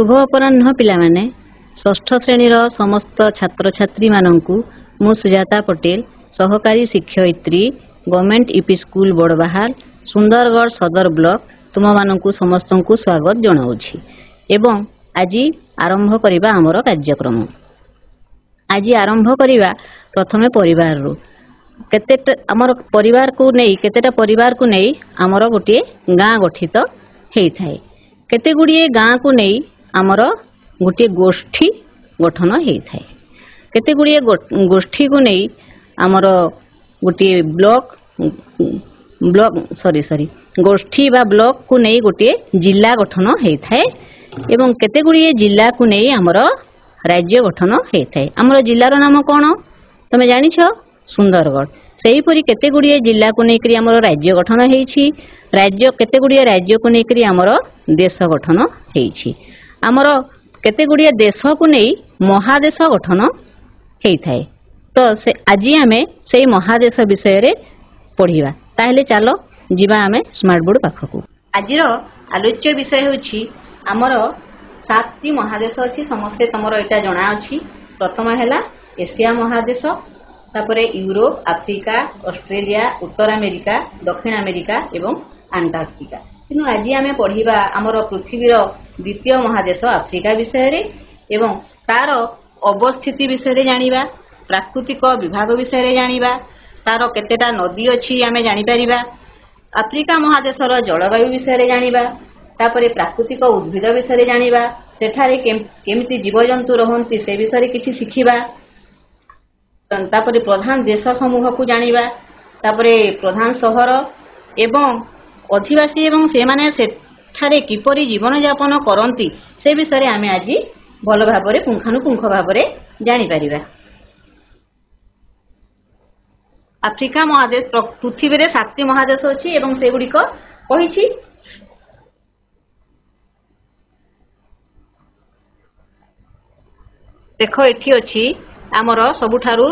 शुभ अपराह्न पिलामाने षष्ठ श्रेणीर समस्त छात्र छात्री मानंकु मु सुजाता पटेल सहकारी शिक्षयित्री गवर्नमेंट यूपी स्कूल बड़बाहाल सुंदरगढ़ सदर ब्लॉक तुम मानंकु समस्तंकु स्वागत जनाउछि एवं आज आरंभ करिबा हमर कार्यक्रम। आज आरंभ करिबा प्रथमे परिवार रो केते हमर परिवार को नै केतेटा परिवार को नै हमर गोटे गाँ गठित हेई थाए। केते गुड़िए गाँ को नै हमर गोटे गोष्ठी गठन हेई थाए। केते गुड़िए गोष्ठी को नै हमर गोटे ब्लॉक गोष्ठी बा ब्लॉक को नै गोटे जिला गठन हेई थाए एवं केते गुड़िए जिला को नै हमर राज्य गठन हेई थाए। हमर जिल्लार नाम कोन तमे जानिछ? सुंदरगढ़। सही परी केते गुड़िए जिला को नेकरी हमर राज्य गठन हेइछि। राज्य केते गुड़िए राज्य को नेकरी हमर देश गठन हेइछि। हमर केते गुड़िए देश को नै महादेश गठन हेइ थाए। तो से आज आमे सेही महादेश विषय रे पढ़िबा। ताहेले चलो जिबा आमे स्मार्ट बोर्ड पाखकु। आजिरो आलोच्य विषय होछि हमर 7टी महादेश अछि। समस्त तमरो एटा जणा अछि। प्रथम हैला एशिया महादेश, तापरे यूरोप, आफ्रिका, ऑस्ट्रेलिया, उत्तर अमेरिका, दक्षिण अमेरिका एवं अंटार्कटिका। किनु आज आमे पढ़िबा हमर पृथ्वीर द्वितीय महादेश आफ्रिका विषय रे एवं तार अवस्थिति विषय रे जानिबा, प्राकृतिक विभाग विषय रे जानिबा, तार केतेटा नदी अछि आमे जानि परिबा, आफ्रिका महादेशर जलवायु विषय रे जानिबा, तापरे प्राकृतिक उद्भिद विषय रे जानिबा, सेठारे केमिति जीवजंतु रहंती से विषय रे किछि शिखिबा, तापरे प्रधान देश समूह को जानिबा, तापरे प्रधान शहर एवं अधिवासी एवं से माने सेठारे किपरि जीवन यापन करंती से विषय आमे आज भल भाबरे पुंखानुपुंख भाबरे जानि परिबा। आफ्रिका महादेश पृथ्वी रे 7टी महादेश अछि एवं से गुडी को कहिछि। देखो एठी अछि आमर सबुठारु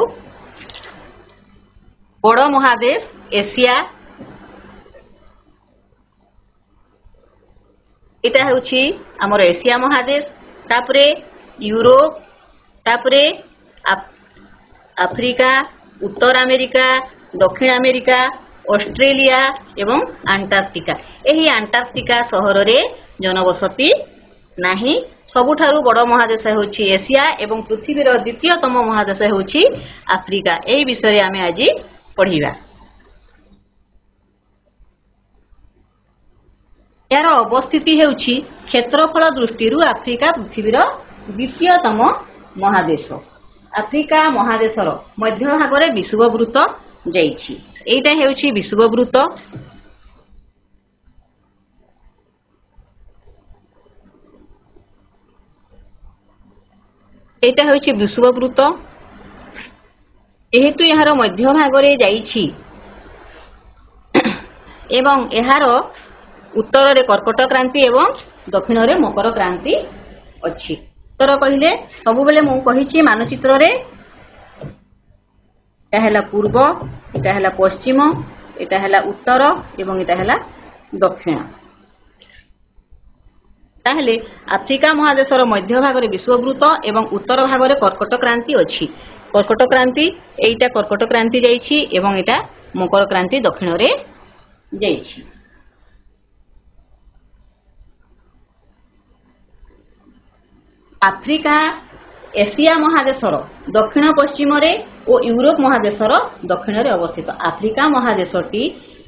बड़ महादेश एशिया। एटा होछि आमर एशिया महादेश, तापरे यूरोप, तापरे आफ्रिका, उत्तर अमेरिका, दक्षिण अमेरिका, ऑस्ट्रेलिया एवं अंटार्कटिका। एही अंटार्कटिका शहर रे जनबसति नाही। सबुठारु बड़ महादेश होछि एशिया एवं पृथ्वीर द्वितीयतम महादेश होछि आफ्रिका। एही विषय आमे आज पढ़िबा। यार अवस्थिति हेउछि क्षेत्रफल दृष्टि आफ्रिका पृथ्वीर द्वितीयतम महादेश। आफ्रिका महादेशर मध्य भाग रे विषुववृत्त जाइछि। एइटा हेउछि विषुववृत्त। एटा होछि विषुववृत्त। एहेतु यार मध्य भाग रे जाइछि एवं यार उत्तर रे कर्कट क्रांति एवं दक्षिण रे मकर क्रांति अछि। उत्तर कहिले सब बेले मु कहिछि मानचित्र रे एटा हैला पूर्व, एटा हैला पश्चिम, एटा हैला उत्तर एवं एटा हैला दक्षिण। ताहले आफ्रिका महादेशर मध्य भाग रे विषुववृत्त एवं उत्तर भाग रे कर्कट क्रांति अछि। कर्कट क्रांति एइटा कर्कट क्रांति जाइछि एवं एटा मकर क्रांति दक्षिण रे जाइछि। आफ्रिका एशिया महादेशर दक्षिण पश्चिम रे और यूरोप महादेशर दक्षिण रे अवस्थित। आफ्रिका महादेशटी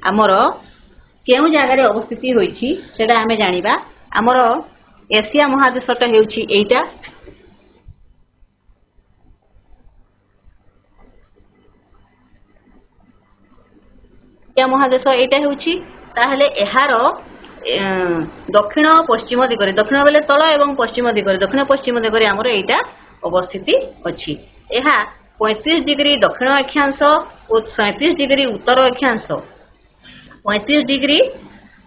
आमर केउ जगह रे अवस्थिति होइछि सेटा आमे जानिबा। आमर एशिया महादेशटा हेउछि एइटा। एशिया महादेश एइटा हेउछि। ताहले एहार दक्षिण पश्चिम दिगरे, दक्षिण बेले तल एवं पश्चिम दिगरे, दक्षिण पश्चिम दिगरे आमर एइटा अवस्थिति अछि। एहा 35 डिग्री दक्षिण अक्षांश और 37 डिग्री उत्तर अक्षांश, 35 डिग्री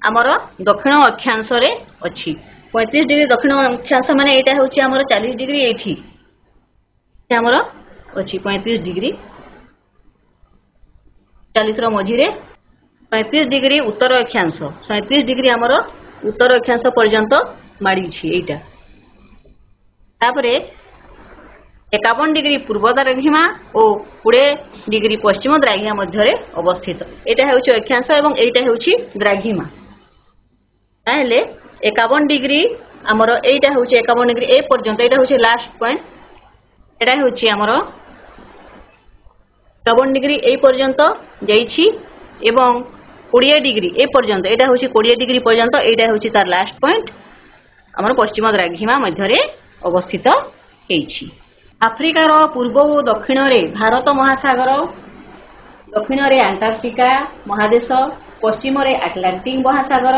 आमर दक्षिण अक्षांश रे अछि। 35 डिग्री दक्षिण अक्षांश माने एटा होछि आमर 40 डिग्री एठी आमर अछि। 35 डिग्री 40 रो मझी रे 35 डिग्री उत्तर अक्षांश, 37 डिग्री आमर उत्तर अक्षांश पर्यंत माड़ी छी एटा। तापरे 51 डिग्री पूर्व द्राघिमा और 20 डिग्री पश्चिम द्राघिमा मध्य अवस्थित। एटा हेउछि अक्षांश एवं एटा हेउछि द्राघिमा। ताहेले 51 डिग्री आमर एटा हेउछि 51 डिग्री ए पर्यंत एटा हेउछि लास्ट पॉइंट। एटा हेउछि आमर 51 डिग्री ए पर्यंत जाइछि एवं 20 डिग्री ए पर्यंत एटा हेउछि 20 डिग्री पर्यंत एटा हेउछि तार लास्ट पॉइंट आमर पश्चिम द्राघिमा मध्य अवस्थित हेछि। आफ्रिकार पूर्व और दक्षिण रे भारत महासागर, दक्षिण रे अंटार्कटिका महादेश, पश्चिम रे आटलांटिक महासागर,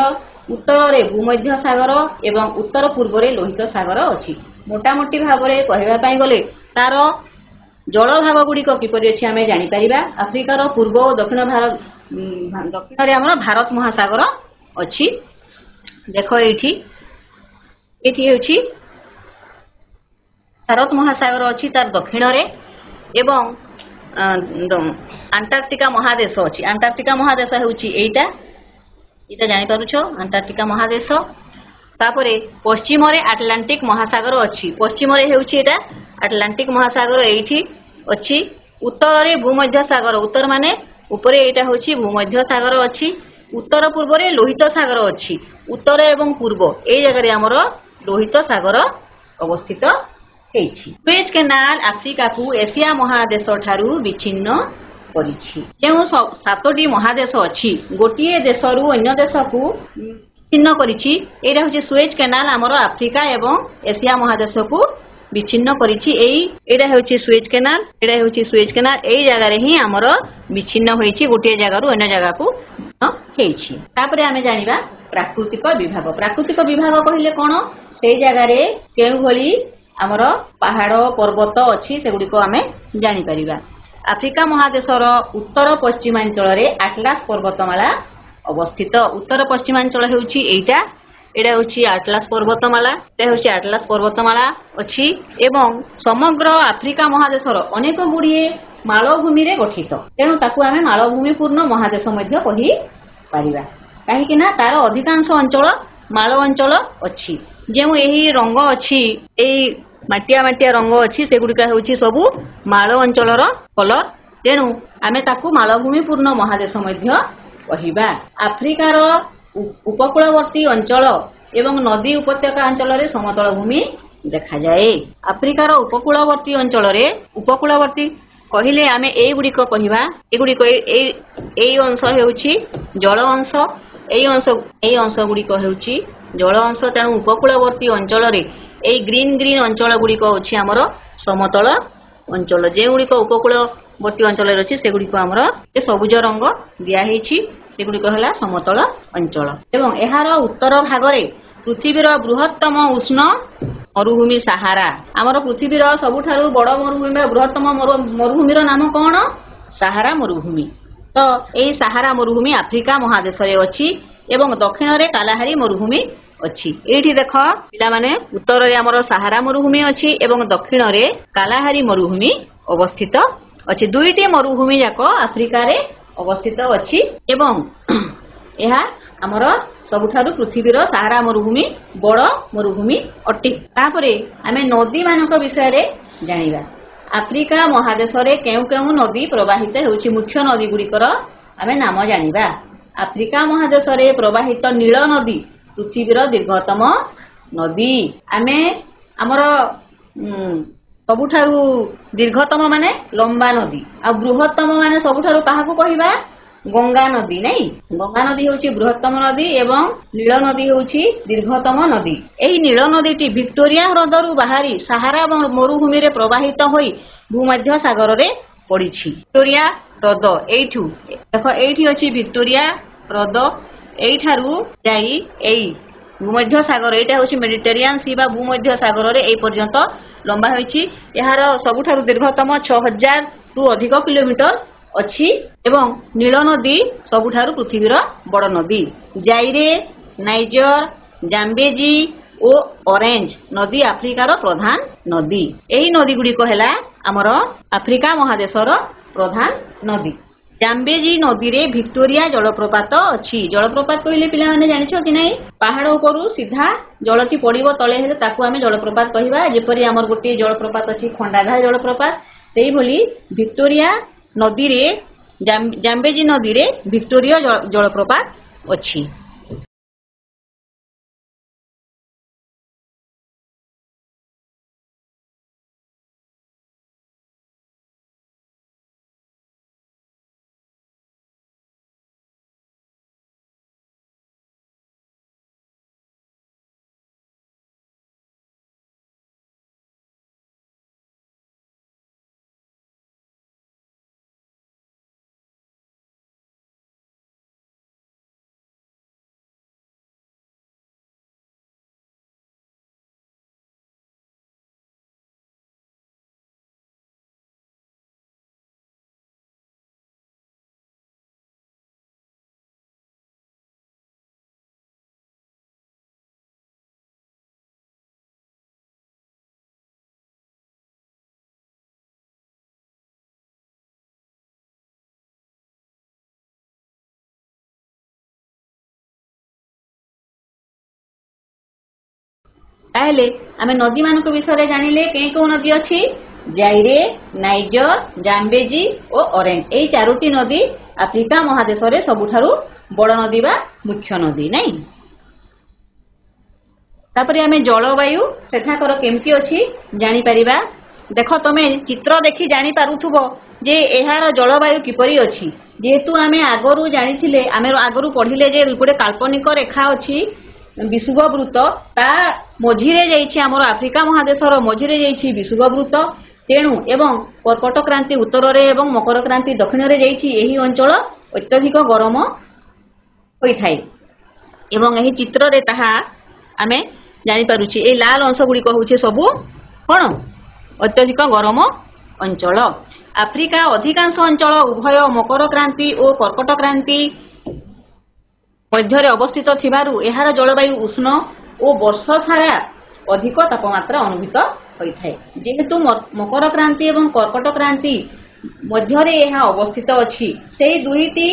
उत्तर रे भूमध्य सागर एवं उत्तर पूर्व रे लोहित सागर अछि। मोटामोटी भाव में कहबा पई गले तार जल भाग गुड़िक किपरि अछि आमे जानि परिबा। आफ्रिकार पूर्व और दक्षिण भारत, दक्षिण रे हमर भारत महासागर अछि। देखो एठी हेउछि भारत महासागर अच्छी तार दक्षिण रे एवं अंटार्कटिका महादेश अच्छी। अंटार्कटिका महादेश हेउछि एटा जानि पारुछो अंटार्कटिका महादेश। तापरे पश्चिम रे आटलांटिक महासागर अच्छी। पश्चिम रे हेउछि एटा आटलांटिक महासागर एठी अच्छी। उत्तर रे भूमध्य सागर, उत्तर माने ऊपरे एटा होछि भूमध्य सागर अच्छी। उत्तर पूर्व रे लोहित सागर अच्छी। उत्तर एवं पूर्व ए जगह रे हमर लोहित सागर अवस्थित हेछि। सुएज केनाल आफ्रिका को एशिया महादेश ठारू विच्छिन्न करिछि। जेउ 7टी महादेश अछि गोटिए देशरू अन्य देश को विच्छिन्न करिछि। एटा होछि सुएज केनाल हमर आफ्रिका एवं एशिया महादेश को विच्छिन्न करिछि। एटा होछि सुएज केनाल, एटा होछि सुएज केनाल एई जगह रे ही हमर विच्छिन्न होइछि, गोटिए जगह रु अन्य जगह को हेछि। तापरे आमे जानिबा प्राकृतिक विभाग। प्राकृतिक विभाग कहिले कोन, सेई जगह रे केउ भली आमर पहाड़ पर्वत अच्छी से गुड़िक आमे जानि परिबा। आफ्रिका महादेशर उत्तर पश्चिमांचल रे आटलास पर्वतमाला अवस्थित। उत्तर पश्चिमांचल हेउछि एटा, एटा होछि आटलास पर्वतमाला, एटा होछि आटलास पर्वतमाला अछि एवं समग्र आफ्रिका महादेशर अनेक गुड़िए मालभूमि रे गठित। तेणु ताकू आमे मालभूमि पूर्ण महादेश मध्य कहि परिबा, काहेकि ना तार अधिकांश अंचल माल अंचल अछि। जेउ एही रंग अछि, एई माटिया माटिया रंग अच्छी से गुड़िका हेउछि सबु माल अंचलर कलर। तेणु आमे ताकू मालभूमि पूर्ण महादेश मध्य कहिबा। आफ्रिकार उपकूलवर्ती अंचल एवं नदी उपत्यका अंचल रे समतल भूमि देखा जाए। आफ्रिकार उपकूलवर्ती अंचल रे उपकूलवर्ती कहिले आमे एई गुड़िक कहिबा। ए गुड़िक एई अंश हेउछि जल अंश, एई अंश गुड़िक हेउछि जल अंश। तेणु उपकूलवर्ती अंचल रे एई ग्रीन ग्रीन अंचल गुड़िक अछि हमर समतल अंचल। जे गुड़िक उपकूलवर्ती अंचल रे अछि से गुड़िक हमर ए सबुज रंग दिया हेछि, से गुड़िक हला समतल अंचल। एवं एहार उत्तर भाग रे पृथ्वीर बृहत्तम उष्ण मरुभूमि सहारा। हमर पृथ्वीर सबुठारु बड़ मरुभूमि बृहत्तम मरुभूमिर नाम कोन, सहारा मरुभूमि। तो एई सहारा मरुभूमि आफ्रिका महादेश रे अछि एवं दक्षिण रे कालाहारी मरुभूमि अछि। एठी देख पिला माने उत्तर रे हमर सहारा मरुभूमि अछि एवं दक्षिण रे कालाहारी मरुभूमि अवस्थित अछि। दुईटी मरुभूमि जाक आफ्रिका रे अवस्थित अछि एवं एहा हमर सबुठारु पृथ्वीर सहारा मरुभूमि बड़ मरुभूमि अटे। तापरे आमे नदी मानक विषय रे जानिबा। आफ्रिका महादेश रे केउ केउ नदी प्रवाहित हेउछि, मुख्य नदी गुड़िकर आमे नाम जानिबा। आफ्रिका महादेश रे प्रवाहित नील नदी पृथ्वीर दीर्घतम नदी। आमे हमर सबुठारु दीर्घतम माने लंबा नदी आ बृहत्तम माने सबुठारु काहाकू कहिबा, गंगा नदी नै। गंगा नदी होछि बृहत्तम नदी एवं नील नदी होछि दीर्घतम नदी। एही नील नदीटी विक्टोरिया ह्रदरु बाहरी सहारा मरुभूमि रे प्रवाहित होई भूमध्य सागर रे पड़िछि। विक्टोरिया ह्रद एठू देखो, एठी अछि विक्टोरिया ह्रद। एठारू जाई एई भूमध्य सागर, एटा होछि मेडिटेरियन सी बा भूमध्य सागर रे एई पर्यंत लंबा होइछि। एहार सबुठारु दीर्घतम 6000 रु अधिक किलोमीटर अछि एवं नील नदी सबुठारु पृथ्वीर बड़ नदी। जाइरे, नाइजर, जाम्बेजी ओ ऑरेंज नदी आफ्रिकार प्रधान नदी। एही नदी गुड़िक हैला हमर आफ्रिका महादेशर प्रधान नदी। ଜାମ୍ବେଜୀ ନଦୀରେ ଭିକ୍ଟୋରିଆ ଜଳପ୍ରପାତ ଅଛି। ଜଳପ୍ରପାତ କହିଲେ ପିଲାମାନେ ଜାଣିଛ କି ନାହିଁ? ପାହାଡ଼ ଉପରୁ ସିଧା ଜଳଟି ପଡ଼ିବ ତଳେ ହେଲେ ତାକୁ ଆମେ ଜଳପ୍ରପାତ କହିବା। ଯେପରି ଆମର ଗୋଟିଏ ଜଳପ୍ରପାତ ଅଛି ଖଣ୍ଡାଧାର ଜଳପ୍ରପାତ, ସେଇଭଳି ଭିକ୍ଟୋରିଆ ନଦୀରେ ଜାମ୍ବେଜୀ ନଦୀରେ ଭିକ୍ଟୋରିଆ ଜଳପ୍ରପାତ ଅଛି। ତାହେଲେ ଆମେ ନଦୀ ମାନଙ୍କ ବିଷୟରେ ଜାଣିଲେ କେଉଁ କେଉଁ ନଦୀ ଅଛି? ଜାଇରେ, ନାଇଜର, ଜାମ୍ବେଜୀ ଓ ଅରେଞ୍ଜ। ଏଇ 4ଟି ନଦୀ ଆଫ୍ରିକା ମହାଦେଶରେ ସବୁଠାରୁ ବଡ଼ ନଦୀ ବା ମୁଖ୍ୟ ନଦୀ ନାଇଁ। ତାପରେ ଆମେ ଜଳବାୟୁ ସେଠାକାର କେମିତି ଅଛି ଜାଣିପାରିବା। ଦେଖ ତମେ ଚିତ୍ର ଦେଖି ଜାଣିପାରୁଥିବ ଯେ ଏହାର ଜଳବାୟୁ କିପରି ଅଛି। ଯେହେତୁ ଆମେ ଆଗରୁ ଜାଣିଥିଲେ, ଆମେ ଆଗରୁ ପଢିଲେ ଯେ ଗୋଟେ କାଳ୍ପନିକ ରେଖା ଅଛି ବିଷୁବବୃତ୍ତ, ତା ମଝିରେ ଯାଇଛି ଆମର ଆଫ୍ରିକା ମହାଦେଶର ମଝିରେ ଯାଇଛି ବିଷୁବବୃତ୍ତ। ତେଣୁ ଏବଂ କର୍କଟ କ୍ରାନ୍ତି ଉତ୍ତରରେ ଏବଂ ମକର କ୍ରାନ୍ତି ଦକ୍ଷିଣରେ ଯାଇଛି। ଏହି ଅଞ୍ଚଳ ଅତ୍ୟଧିକ ଗରମ ହୋଇଥାଏ ଏବଂ ଏହି ଚିତ୍ରରେ ତାହା ଆମେ ଜାଣିପାରୁଛେ। এই ଲାଲ ଅଂଶ ଗୁଡ଼ିକ ହେଉଛି ସବୁ କ'ଣ? ଅତ୍ୟଧିକ ଗରମ ଅଞ୍ଚଳ। ଆଫ୍ରିକା ଅଧିକାଂଶ ଅଞ୍ଚଳ ଉଭୟ ମକର କ୍ରାନ୍ତି ଓ କର୍କଟ କ୍ରାନ୍ତି ମଧ୍ୟରେ ଅବସ୍ଥିତ ଥିବାରୁ ଏହାର ଜଳବାୟୁ ଉଷ୍ଣ ଓ ବର୍ଷ ସାରା ଅଧିକ ତାପମାତ୍ରା ଅନୁଭୂତ ହୋଇଥାଏ। ଯେହେତୁ ମକର କ୍ରାନ୍ତି ଏବଂ କର୍କଟ କ୍ରାନ୍ତି ମଧ୍ୟରେ ଏହା ଅବସ୍ଥିତ ଅଛି, ସେହି ଦୁଇଟି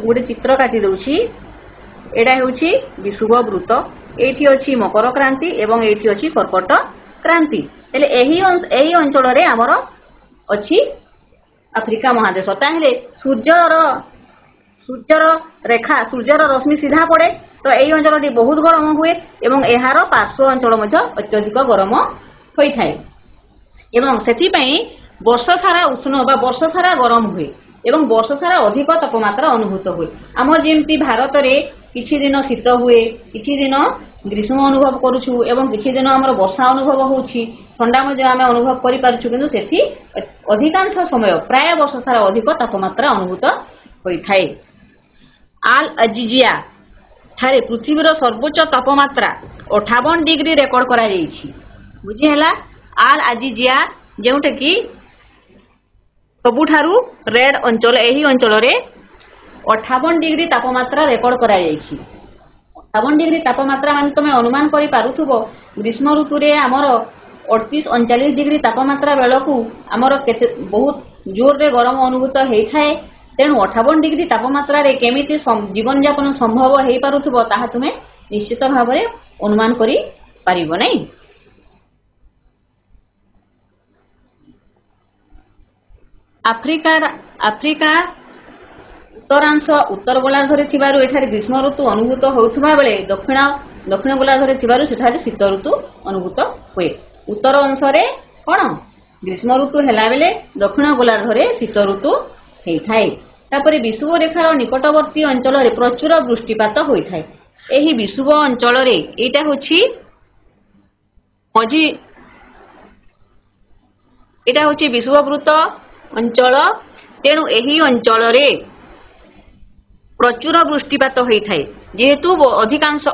ଗୋଟେ ଚିତ୍ର କାଟି ଦେଉଛି। ଏଇଟା ହେଉଛି ବିଷୁବବୃତ୍ତ, ଏଇଠି ଅଛି ମକର କ୍ରାନ୍ତି ଏବଂ ଏଇଠି ଅଛି କର୍କଟ କ୍ରାନ୍ତି। ହେଲେ ଏହି ଅଞ୍ଚଳରେ ଆମର ଅଛି ଆଫ୍ରିକା ମହାଦେଶ। ତାହେଲେ ସୂର୍ଯ୍ୟର ରଶ୍ମି ସିଧା ପଡ଼େ, ତ ଏହି ଅଞ୍ଚଳଟି ବହୁତ ଗରମ ହୁଏ ଏବଂ ଏହାର ପାର୍ଶ୍ୱ ଅଞ୍ଚଳ ମଧ୍ୟ ଅତ୍ୟଧିକ ଗରମ ହୋଇଥାଏ ଏବଂ ସେଥିପାଇଁ ବର୍ଷ ସାରା ଉଷ୍ଣ ବା ବର୍ଷ ସାରା ଗରମ ହୁଏ ଏବଂ ବର୍ଷ ସାରା ଅଧିକ ତାପମାତ୍ରା ଅନୁଭୂତ ହୁଏ। ଆମର ଯେମିତି ଭାରତରେ କିଛି ଦିନ ଶୀତ ହୁଏ, କିଛି ଦିନ ଗ୍ରୀଷ୍ମ ଅନୁଭବ କରୁଛୁ ଏବଂ କିଛି ଦିନ ଆମର ବର୍ଷା ଅନୁଭବ ହେଉଛି, ଥଣ୍ଡା ମଧ୍ୟ ଆମେ ଅନୁଭବ କରିପାରୁଛୁ, କିନ୍ତୁ ସେଠି ଅଧିକାଂଶ ସମୟ ପ୍ରାୟ ବର୍ଷ ସାରା ଅଧିକ ତାପମାତ୍ରା ଅନୁଭୂତ ହୋଇଥାଏ। ଆଲ ଆଜିଜିଆ ଠାରେ ପୃଥିବୀର ସର୍ବୋଚ୍ଚ ତାପମାତ୍ରା 58 ଡିଗ୍ରୀ ରେକର୍ଡ କରାଯାଇଛି। ବୁଝିହେଲା? ଆଲ ଆଜିଜିଆ ଯେଉଁଟାକି ସବୁଠାରୁ ରେଡ୍ ଅଞ୍ଚଳ, ଏହି ଅଞ୍ଚଳରେ 58 ଡିଗ୍ରୀ ତାପମାତ୍ରା ରେକର୍ଡ କରାଯାଇଛି। 58 ଡିଗ୍ରୀ ତାପମାତ୍ରା ମାନେ ତମେ ଅନୁମାନ କରିପାରୁଥିବ ଗ୍ରୀଷ୍ମ ଋତୁରେ ଆମର 38-39 ଡିଗ୍ରୀ ତାପମାତ୍ରା ବେଳକୁ ଆମର କେତେ ବହୁତ ଜୋରରେ ଗରମ ଅନୁଭୂତ ହେଇଥାଏ। ତେଣୁ 58 ଡିଗ୍ରୀ ତାପମାତ୍ରାରେ କେମିତି ଜୀବନଯାପନ ସମ୍ଭବ ହେଇପାରୁଥିବ ତାହା ତୁମେ ନିଶ୍ଚିତ ଭାବରେ ଅନୁମାନ କରିପାରିବ ନାହିଁ। ଆଫ୍ରିକା ଉତ୍ତରାଂଶ ଉତ୍ତର ଗୋଲାର୍ଦ୍ଧରେ ଥିବାରୁ ଏଠାରେ ଗ୍ରୀଷ୍ମ ଋତୁ ଅନୁଭୂତ ହେଉଥିବା ବେଳେ ଦକ୍ଷିଣ ଗୋଲାର୍ଦ୍ଧରେ ଥିବାରୁ ସେଠାରେ ଶୀତ ଋତୁ ଅନୁଭୂତ ହୁଏ। ଉତ୍ତର ଅଂଶରେ କ'ଣ ଗ୍ରୀଷ୍ମ ଋତୁ ହେଲା ବେଳେ ଦକ୍ଷିଣ ଗୋଲାର୍ଦ୍ଧରେ ଶୀତ ଋତୁ ହେଇଥାଏ। ତାପରେ ବିଷୁବ ରେଖାର ନିକଟବର୍ତ୍ତୀ ଅଞ୍ଚଳରେ ପ୍ରଚୁର ବୃଷ୍ଟିପାତ ହୋଇଥାଏ। ଏହି ବିଷୁବ ଅଞ୍ଚଳରେ ଏଇଟା ହେଉଛି ବିଷୁବବୃତ୍ତ ଅଞ୍ଚଳ। ତେଣୁ ଏହି ଅଞ୍ଚଳରେ ପ୍ରଚୁର ବୃଷ୍ଟିପାତ ହୋଇଥାଏ। ଯେହେତୁ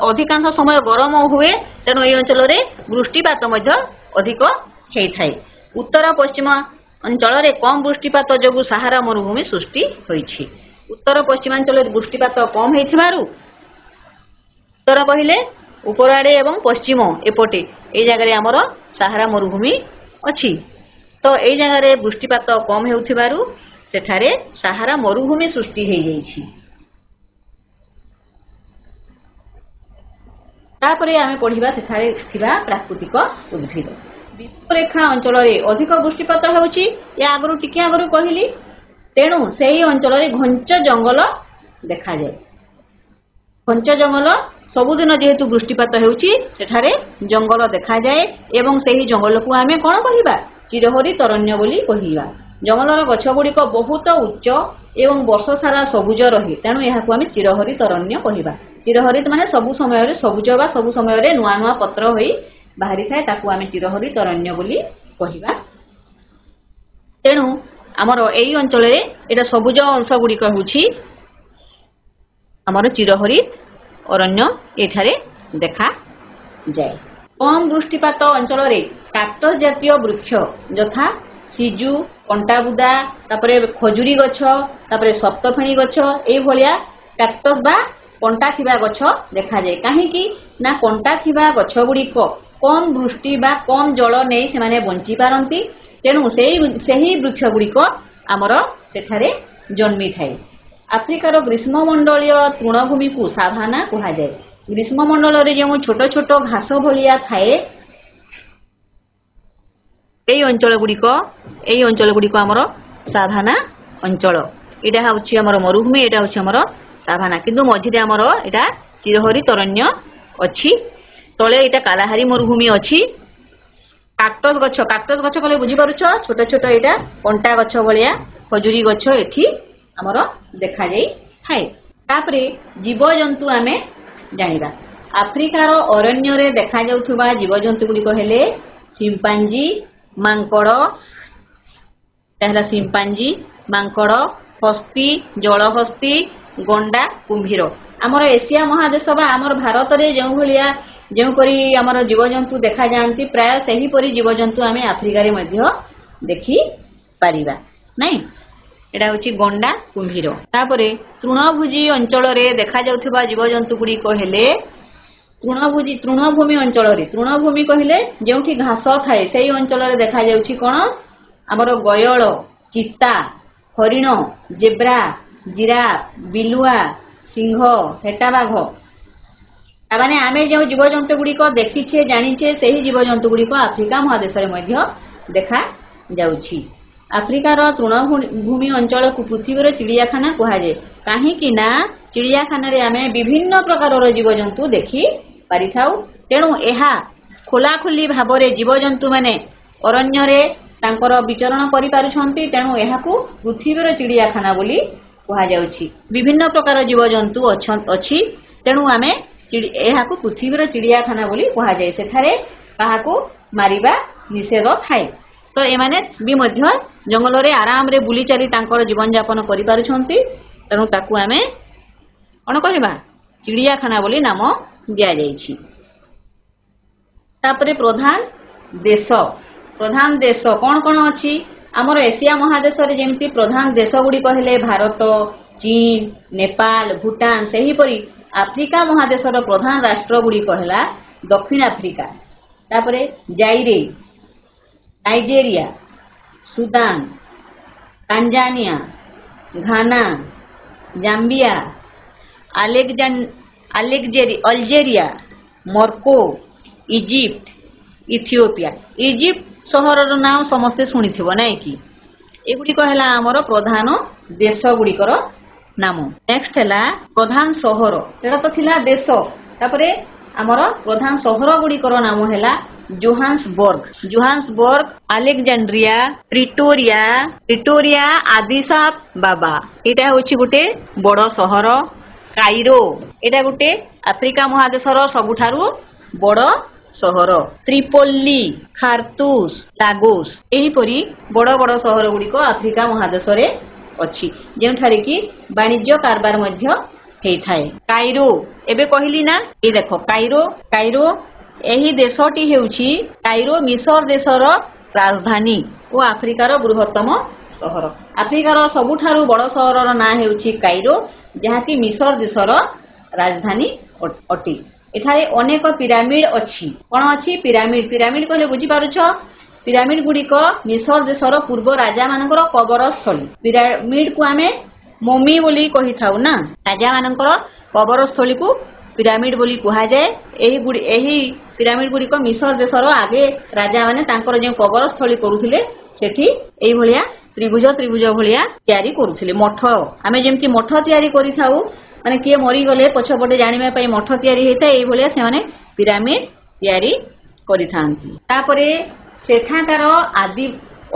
ଅଧିକାଂଶ ସମୟ ଗରମ ହୁଏ, ତେଣୁ ଏହି ଅଞ୍ଚଳରେ ବୃଷ୍ଟିପାତ ମଧ୍ୟ ଅଧିକ ହୋଇଥାଏ। ଉତ୍ତର ପଶ୍ଚିମ ଅଞ୍ଚଳରେ କମ୍ ବୃଷ୍ଟିପାତ ଯୋଗୁଁ ସାହାରା ମରୁଭୂମି ସୃଷ୍ଟି ହୋଇଛି। ଉତ୍ତର ପଶ୍ଚିମାଞ୍ଚଳରେ ବୃଷ୍ଟିପାତ କମ୍ ହୋଇଥିବାରୁ, ଉତ୍ତର କହିଲେ ଉପର ଆଡ଼େ ଏବଂ ପଶ୍ଚିମ ଏପଟେ, এই ଜାଗାରେ ଆମର ସାହାରା ମରୁଭୂମି ଅଛି। तो एई जगार वृष्टिपात कम हेउथिबारु सेठारे साहारा मरुभूमि सृष्टि हेई जाइछि। तापरे आमे पढ़िबा सेठारे थिबा प्राकृतिक उद्भिद। विषुवरेखा अंचल अधिक वृष्टिपात हेउछि, या आगरु टिके आगरु कहिली, तेणु सेही अंचल घंच जंगल देखा जाए। घंच जंगल सबुदिन जेहेतु वृष्टिपात हेउछि सेठारे जंगल देखा जाए एवं सेही जंगल को आमे कोन कहिबा, चिरहरी तरण्य बोली कहिबा। जंगलर गछ गुड़िक बहुत उच्च एवं वर्ष सारा सबुज रहे, तेणु यहाको आमे चिरहरी तरण्य कहिबा। चिरहरित माने सबु समय सबुज बा सबु समय नुआ नुआ पत्र होई बाहरी थाए, ताकू आमे चिरहरी तरण्य बोली कहिबा। तेणु आमर एई अंचल एटा सबुज अंश गुड़िक होउछि आमर चिरहरी अरण्य एठारे देखा जाए। कम वृष्टिपात अंचल काक्टस जातीय वृक्ष यथा सिजु, कंटाबुदा, तापरे खजुरी गछ, तापरे सप्तफेणी गछ, एई भलिया काक्टस बा कंटा थिबा गछ देखा जाए। काहेकि ना कंटा थिबा गछ गुड़िक कम वृष्टि बा कम जल नै सेमाने बंची पारंती, तेणु सेही वृक्ष गुड़िक आमर सेठारे जन्मी थाए। आफ्रिकार ग्रीष्ममंडलीय तृणभूमि को साभाना कहा जाए। ग्रीष्ममंडल रे जो छोट छोट घास भलिया थाए एई अंचल गुड़िक आमर साभाना अंचल। एटा होछि आमर मरुभूमि, एटा होछि आमर साभाना, किंतु मझिरे आमर एटा चिरहरी तरण्य अछि। तले एटा कालाहारी मरुभूमि अछि। काक्टस गछ कले बुझी पारुछ, छोट छोट एटा कंटा गछ भलिया खजुरी गछ एठी आमर देखा जाई थाए। तापरे जीवजंतु आमे जानिबा। आफ्रिकार अरण्य रे देखा जाउथुबा जीवजंतु गुड़िक हेले चिंपांजी, मांकड़, चिंपांजी, मांकड़, हस्ती, जलहस्ती, गंडा, कुंभीर। आमर एशिया महादेश बा आमर भारत रे जो भलिया जो परी आमर जीवजंतु देखा जांती प्राय सही परी जीवजंतु आमे आफ्रिका रे मध्य देखि पारिबा नै। एटा होछि गंडा, कुंभीर। तापरे तृणभोजी अंचल रे देखा जाउथबा जीवजंतु गुड़िक हेले तृणभूमि अंचल रे। तृणभूमि कहिले जेउठी घास थाए सेही अंचल रे देखा जाउछि कोन आमर गयळ, चिता, हरिण, जेब्रा, जिराफ, बिलुआ, सिंह, हेटाबाघ। तामाने आमे जो जीवजंतु गुड़िक देखिछे जानिछे सेही जीवजंतु गुड़िक आफ्रिका महादेश रे मध्य देखा जाउछि। आफ्रिकार तृणभूमि अंचल को पृथ्वीर चिड़ियाखाना कहा जाए। काहेकि ना चिड़ियाखाना रे आमे विभिन्न प्रकार जीवजंतु देखि पारिथाउ, तेणु एहा खोलाखोली भाबरे जीवजंतु माने अरण्य रे तांकर विचरण करि पारुछंती, तेणु एहाकू पृथ्वीर चिड़ियाखाना बोली कहा जाउछि। विभिन्न प्रकार जीवजंतु अछि, तेणु आमे एहाकू पृथ्वीर चिड़ियाखाना बोली कहा जाए। सेठारे काहाकू मारिबा निषेध थाए। तो एमाने भी मध्य जंगल रे आराम रे बुली चली तांकर जीवन यापन करि पारुछंती, तेणु ताकू आमे कोन कहबा चिड़ियाखाना बोली नाम दिया जाइछि। तापरे प्रधान देश कोन कोन अछि आमर एशिया महादेश रे जेमति प्रधान देश गुडी कहले भारत, चीन, नेपाल, भूटान। सेही परी आफ्रिका महादेश रो प्रधान राष्ट्र गुडी कहला दक्षिण आफ्रिका, तापरे Zaire, Nigeria, Sudan, Tanzania, Ghana, Zambia, Algeria, Morocco, Egypt, Ethiopia. Egypt सहर नाम समस्ते शुणिथिबो नै कि एगुडी कहला हमर प्रधान देश गुडीकर नाम। नेक्स्ट हैला प्रधान सहर, एटा तो थिला देश। तापरे हमर प्रधान सहर गुडीकर नाम हैला जोहान्सबर्ग, अलेक्जेंड्रिया, प्रिटोरिया, आदिस बाबा। एटा होछि गुटे बड़ सहर। काइरो एटा गुटे आफ्रिका महादेशर सबुठारु बड़ सहर। त्रिपोली, खार्तूस, लागोस एही परी बड़ बड़ सहर गुडीको आफ्रिका महादेश रे अछि, जेउठारे कि वाणिज्य कारबार मध्य हेइ थाए। काइरो एबे कहिली ना, ए देखो काइरो एही देशटी हेउछि काइरो मिसर देशर राजधानी ओ आफ्रिकार बृहत्तम सहर। आफ्रिकार सबुठारु बड़ सहरर ना हेउछि काइरो, जहाँकि मिसर देशर राजधानी अटी। एठारे अनेक पिरामिड अछि। कोन अछि पिरामिड? पिरामिड कहले बुझी पारुछ पिरामिड गुड़िक मिस्र देशर पूर्व राजा मानकर कबर स्थली। पिरामिड को आमे मोमी बोली कहि थाउ ना, राजा मानकर कबर स्थली को पिरामिड बोली कहा जाए। एही पिरामिड गुड़िक मिस्र देशर आगे राजा माने तांकर जे कबर स्थली करूथिले सेठी एई भलिया त्रिभुज त्रिभुज भलिया तयारी करूथिले। मठ आमे जेमति मठ तयारी करि थाउ माने किए मरी गले पछपटे जानिबा पई मठ तयारी हेता एई भलिया से माने पिरामिड तयारी करि थांती। तापरे सेठाकार आदि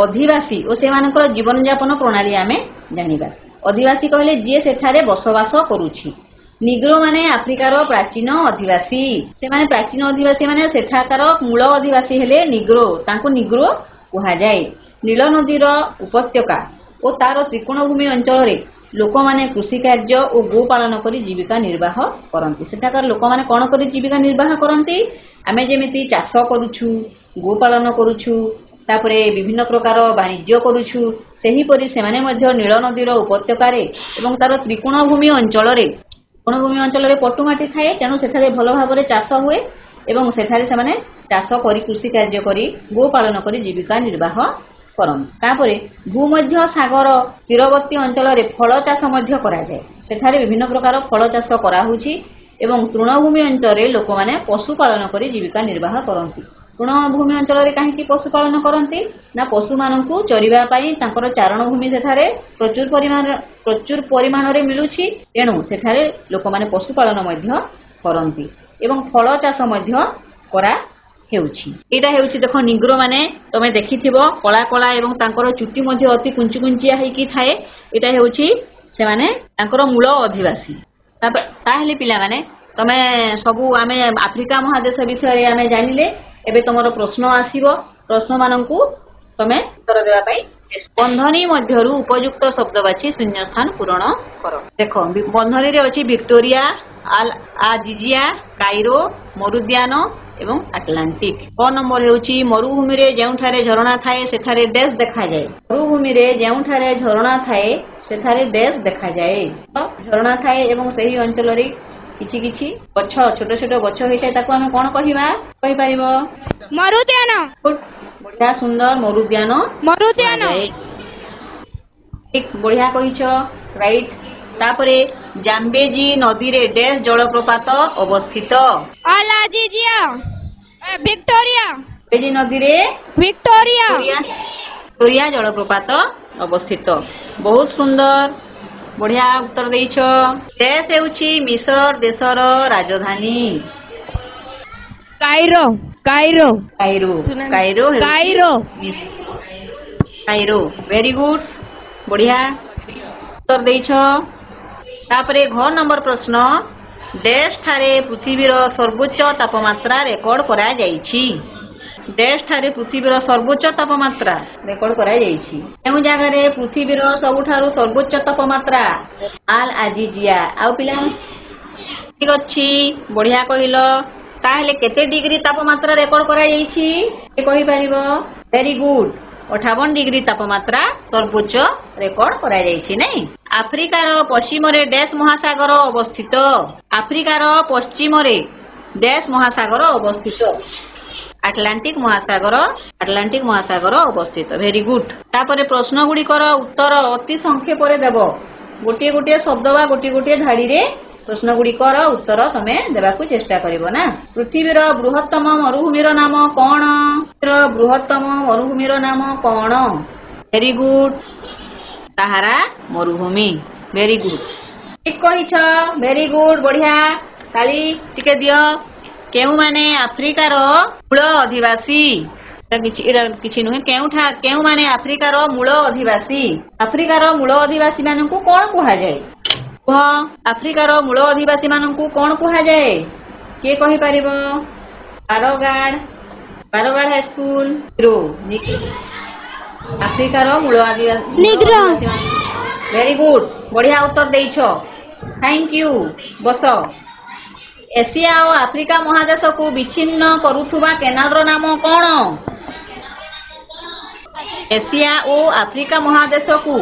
अधिवासी और सेमानकर जीवन यापन प्रणाली आमे जानिबा। अधिवासी कहले जे सेठारे बसवास करूछि। निग्रो माने आफ्रिकार प्राचीन अधिवासी। से माने प्राचीन अधिवासी माने सेठाकार मूल अधिवासी हेले निग्रो, तांको निग्रो कहा जाए। नील नदीर उपत्यका और तार त्रिकोणभूमि अंचल रे लोक माने कृषि कार्य और गो पालन करी जीविका निर्वाह करंती। सेठाकार लोक माने कोन करी जीविका निर्वाह करंती? आमे जेमिति चाष करूछु, गो पालन करूछु, तापरे विभिन्न प्रकार वाणिज्य करूछु, सेही परि सेमाने मध्य नील नदीर उपत्यका रे एवं तार त्रिकोणभूमि अंचल रे पटुमाटी थाए, तेणु सेठारे भल भाबरे चाष हुए एवं सेठारे सेमाने चाष करी कृषि कार्य करी गो पालन करी जीविका निर्वाह करंती। तापरे भूमध्य सागर तीरवर्ती अंचल रे फल चाष मध्य करा जाए। सेठारे विभिन्न प्रकार फल चाष करा होछि एवं तृणभूमि अंचल रे लोक माने पशुपालन करी जीविका निर्वाह करंती। तृणभूमि अंचल रे काहेकि पशुपालन करंती ना पशु माननकु चरिबा पई तांकर चारण भूमि सेठारे प्रचुर परिमाण रे मिलुछि, तेणु सेठारे लोक माने पशुपालन मध्य करंती एवं फल चाष मध्य करा हेउछि। एटा हेउछि देखो निग्रो माने तमे देखिथिबो कला कला एवं तांकर चुटी मध्य अति कुंची कुंचिया हेकी थाए। एटा हेउछि से माने तांकर मूल अधिवासी। ताहेले पिला माने तमे सबु आमे आफ्रिका महादेश विषय आमे जानिले। एबे तमरो प्रश्न आसीबो, प्रश्न माननकु तमे उत्तर देबा पई बंधनी मध्यरु उपयुक्त शब्द बाछि शून्य स्थान पूरण करो। देखो बंधनी रे अछि विक्टोरिया, आजिजिया, काइरो, मरुद्यान एवं अटलांटिक। क नंबर हेउछि मरुभूमि रे जेउठारे झरणा थाए सेठारे डैश देखा जाए। मरुभूमि रे जेउठारे झरणा थाए सेठारे डैश देखा जाए। झरणा थाए एवं सही अंचल रे किछि किछि गछ छोट छोट गछ होइछै, ताको हमें कोन कहिबा कहि परिबो? मरुद्यान। बढ़िया सुंदर मरुद्यान। ठीक बढ़िया कहिछो, राइट। तापरे जाम्बेजी नदी रे डैश जलप्रपात अवस्थित। अलाजिजिया विक्टोरिया। जाम्बेजी नदी रे विक्टोरिया जलप्रपात अवस्थित। बहुत सुंदर बढ़िया उत्तर देइछ। देश हेउछि मिस्र देशर राजधानी काइरो। वेरी गुड बढ़िया उत्तर देइछ। तापरे घ नंबर प्रश्न देश ठारे पृथ्वीर सर्वोच्च तापमात्रा रेकर्ड करा जाइछि। देश ठारे पृथ्वीर सर्वोच्च तापमात्रा रेकर्ड करा जाइछि। केउ जगह रे पृथ्वीर सबुठारु सर्वोच्च तापमात्रा? आल आजिजिया। आ पिला ठीक अछि बढ़िया कहिलो। ताहेले केते डिग्री तापमात्रा रेकर्ड करा जाइछि ए कहि परिबो? वेरी गुड 58 डिग्री तापमात्रा सर्वोच्च रेकर्ड करा जाइछि नै। आफ्रिकार पश्चिम रे डैश महासागर अवस्थित। आफ्रिकार पश्चिम रे डैश महासागर अवस्थित? अटलांटिक महासागर अवस्थित। Very good. तापरे प्रश्न गुड़िकर उत्तर अति संक्षेप रे देबो। गोटे गोटे शब्द बा गोटे गोटे धाड़ी रे प्रश्न गुड़िकर उत्तर तमे देबाकू चेष्टा करिवो ना। पृथ्वीर बृहत्तम मरुभूमिर नाम कोन? बृहत्तम मरुभूमिर नाम कोन? वेरी गुड सहारा मरुभूमि। वेरी गुड ठीक कहिछ। वेरी गुड बढ़िया। ताली टिके दियो। केउ माने आफ्रिकार मूल अधिवासी? किछि नुहे। केउ माने आफ्रिकार मूल अधिवासी? आफ्रिकार मूल अधिवासी मानकु कोन कुहा जाय? आफ्रिकार मूल अधिवासी मानकु कोन कुहा जाय? के कहि परिबो? बारगाड़ हाई स्कूल आफ्रिकार मूल आदिवासी। वेरी गुड बढ़िया उत्तर देइछ। Thank you. बस एशिया और आफ्रिका महादेश को विच्छिन्न करुथुबा केनाल रो नाम कोन? एशिया और आफ्रिका महादेश को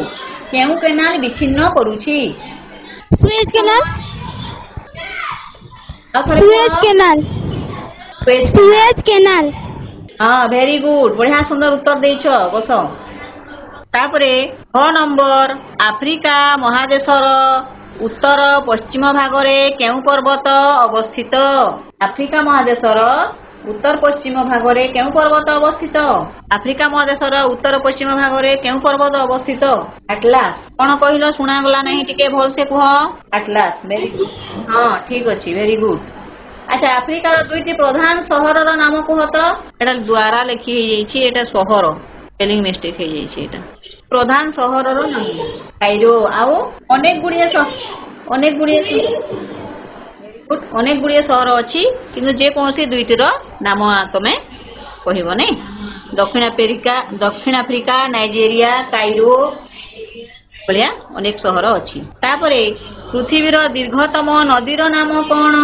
केउ केनाल विच्छिन्न करूछि? Suez canal. हाँ भेरी गुड बढ़िया सुंदर उत्तर देछ बस तापरे 6 नंबर आफ्रिका महादेशर उत्तर पश्चिम भागरे केउ पर्वत अवस्थित आफ्रिका महादेशर उत्तर पश्चिम भागरे केउ पर्वत अवस्थित आफ्रिका महादेशर उत्तर पश्चिम भागरे केउ पर्वत अवस्थित एटलास कौन कहल शुणा गला नहीं टिके भल से कह एटलास वेरी गुड हाँ ठीक अच्छी वेरी गुड अच्छा आफ्रिकार दुईटी प्रधान सहरर नाम कह तो एटा द्वारा लिखी है एटा सहर स्पेलिंग मिस्टेक है एटा प्रधान सहरर नाम काइरो आउ अनेक गुड़िए सहर अच्छी किंतु जे कौन दुईटर नाम तमें कहबनी दक्षिण आफ्रिका नाइजेरिया काइरो भाया अनेक सहर अच्छी तापरे पृथ्वीर दीर्घतम नदीर नाम कौन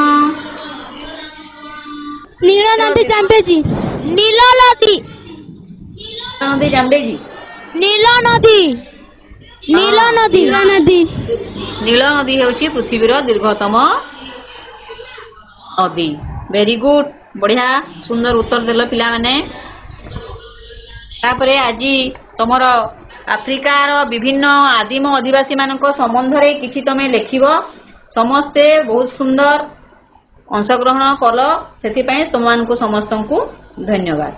नीला नदी जाम्बेजी नीला नदी नदी जाम्बेजी नीला नदी नीला नदी नीला नदी नील नदी होची पृथ्वीर दीर्घतम नदी वेरी गुड बढ़िया सुंदर उत्तर देल पिला माने तापरे आज तमर आफ्रिकार विभिन्न आदिम आदिवासी मानक संबंध रे किछि तमे लेखिबो समस्ते बहुत सुंदर अंशग्रहण कल से तुम समस्त को धन्यवाद।